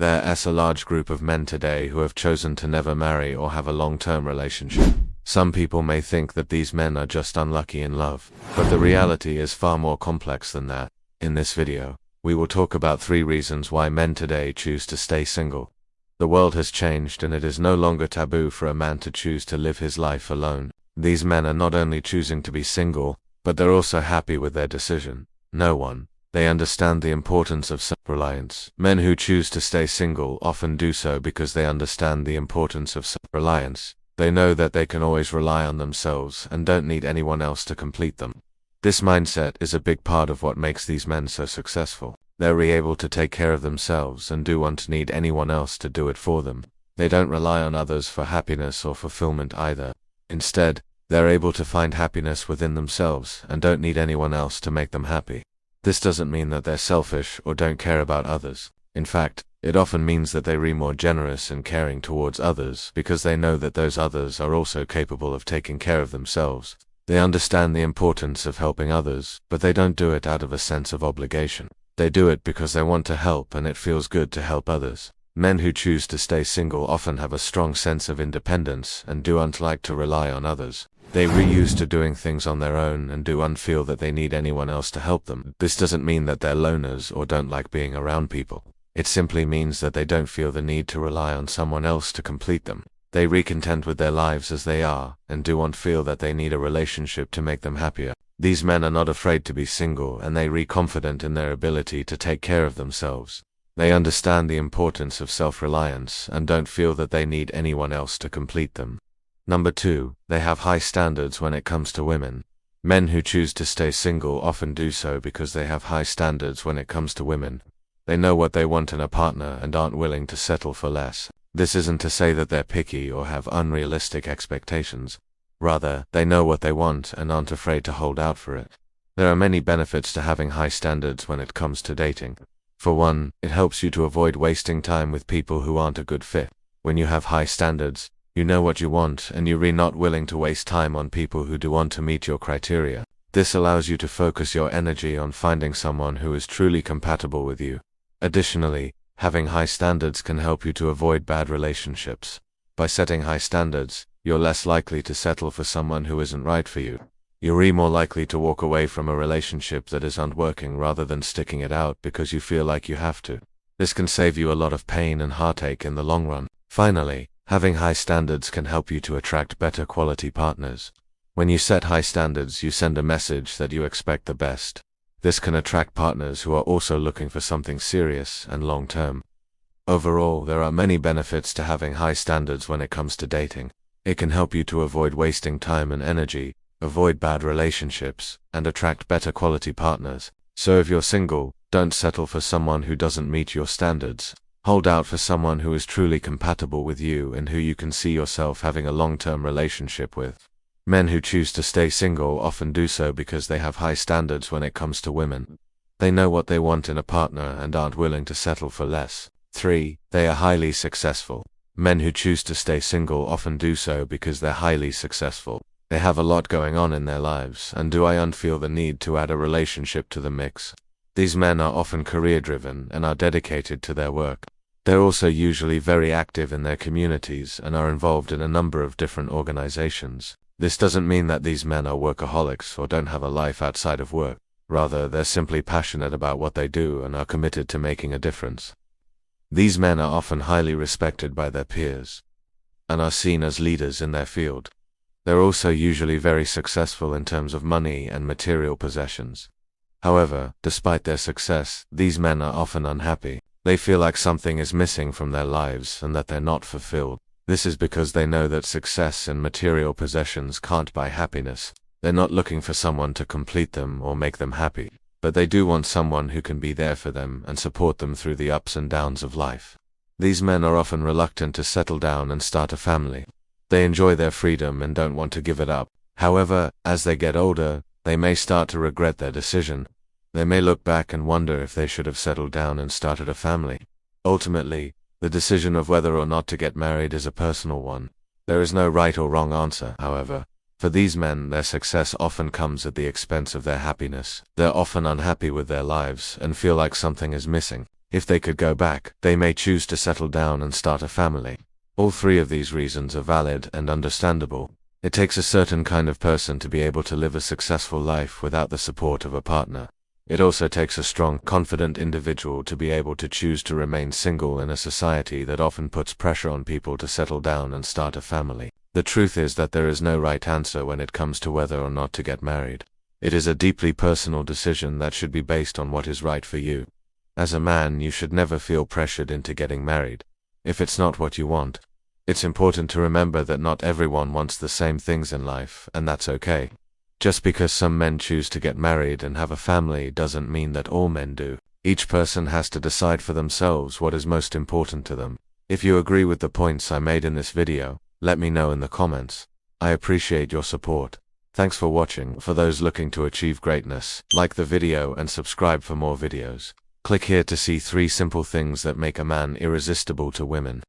There is a large group of men today who have chosen to never marry or have a long-term relationship. Some people may think that these men are just unlucky in love, but the reality is far more complex than that. In this video, we will talk about 3 reasons why men today choose to stay single. The world has changed and it is no longer taboo for a man to choose to live his life alone. These men are not only choosing to be single, but they're also happy with their decision. They understand the importance of self-reliance. Men who choose to stay single often do so because they understand the importance of self-reliance. They know that they can always rely on themselves and don't need anyone else to complete them. This mindset is a big part of what makes these men so successful. They're able to take care of themselves and don't want to need anyone else to do it for them. They don't rely on others for happiness or fulfillment either. Instead, they're able to find happiness within themselves and don't need anyone else to make them happy. This doesn't mean that they're selfish or don't care about others. In fact, it often means that they're more generous and caring towards others because they know that those others are also capable of taking care of themselves. They understand the importance of helping others, but they don't do it out of a sense of obligation. They do it because they want to help and it feels good to help others. Men who choose to stay single often have a strong sense of independence and don't like to rely on others. They're used to doing things on their own and don't feel that they need anyone else to help them. This doesn't mean that they're loners or don't like being around people. It simply means that they don't feel the need to rely on someone else to complete them. They're content with their lives as they are and don't feel that they need a relationship to make them happier. These men are not afraid to be single and they're confident in their ability to take care of themselves. They understand the importance of self-reliance and don't feel that they need anyone else to complete them. Number 2, they have high standards when it comes to women. Men who choose to stay single often do so because they have high standards when it comes to women. They know what they want in a partner and aren't willing to settle for less. This isn't to say that they're picky or have unrealistic expectations. Rather, they know what they want and aren't afraid to hold out for it. There are many benefits to having high standards when it comes to dating. For one, it helps you to avoid wasting time with people who aren't a good fit. When you have high standards, you know what you want and you're not willing to waste time on people who don't want to meet your criteria. This allows you to focus your energy on finding someone who is truly compatible with you. Additionally, having high standards can help you to avoid bad relationships. By setting high standards, you're less likely to settle for someone who isn't right for you. You're more likely to walk away from a relationship that isn't working rather than sticking it out because you feel like you have to. This can save you a lot of pain and heartache in the long run. Finally, having high standards can help you to attract better quality partners. When you set high standards, you send a message that you expect the best. This can attract partners who are also looking for something serious and long-term. Overall, there are many benefits to having high standards when it comes to dating. It can help you to avoid wasting time and energy, avoid bad relationships, and attract better quality partners. So if you're single, don't settle for someone who doesn't meet your standards. Hold out for someone who is truly compatible with you and who you can see yourself having a long-term relationship with. Men who choose to stay single often do so because they have high standards when it comes to women. They know what they want in a partner and aren't willing to settle for less. 3, they are highly successful. Men who choose to stay single often do so because they're highly successful. They have a lot going on in their lives and don't feel the need to add a relationship to the mix. These men are often career-driven and are dedicated to their work. They're also usually very active in their communities and are involved in a number of different organizations. This doesn't mean that these men are workaholics or don't have a life outside of work. Rather, they're simply passionate about what they do and are committed to making a difference. These men are often highly respected by their peers and are seen as leaders in their field. They're also usually very successful in terms of money and material possessions. However, despite their success, these men are often unhappy. They feel like something is missing from their lives and that they're not fulfilled. This is because they know that success and material possessions can't buy happiness. They're not looking for someone to complete them or make them happy, but they do want someone who can be there for them and support them through the ups and downs of life. These men are often reluctant to settle down and start a family. They enjoy their freedom and don't want to give it up. However, as they get older, they may start to regret their decision. They may look back and wonder if they should have settled down and started a family. Ultimately, the decision of whether or not to get married is a personal one. There is no right or wrong answer, however. For these men, their success often comes at the expense of their happiness. They're often unhappy with their lives and feel like something is missing. If they could go back, they may choose to settle down and start a family. All three of these reasons are valid and understandable. It takes a certain kind of person to be able to live a successful life without the support of a partner. It also takes a strong, confident individual to be able to choose to remain single in a society that often puts pressure on people to settle down and start a family. The truth is that there is no right answer when it comes to whether or not to get married. It is a deeply personal decision that should be based on what is right for you. As a man, you should never feel pressured into getting married. If it's not what you want, it's important to remember that not everyone wants the same things in life, and that's okay. Just because some men choose to get married and have a family doesn't mean that all men do. Each person has to decide for themselves what is most important to them. If you agree with the points I made in this video, let me know in the comments. I appreciate your support. Thanks for watching. For those looking to achieve greatness, like the video and subscribe for more videos. Click here to see 3 simple things that make a man irresistible to women.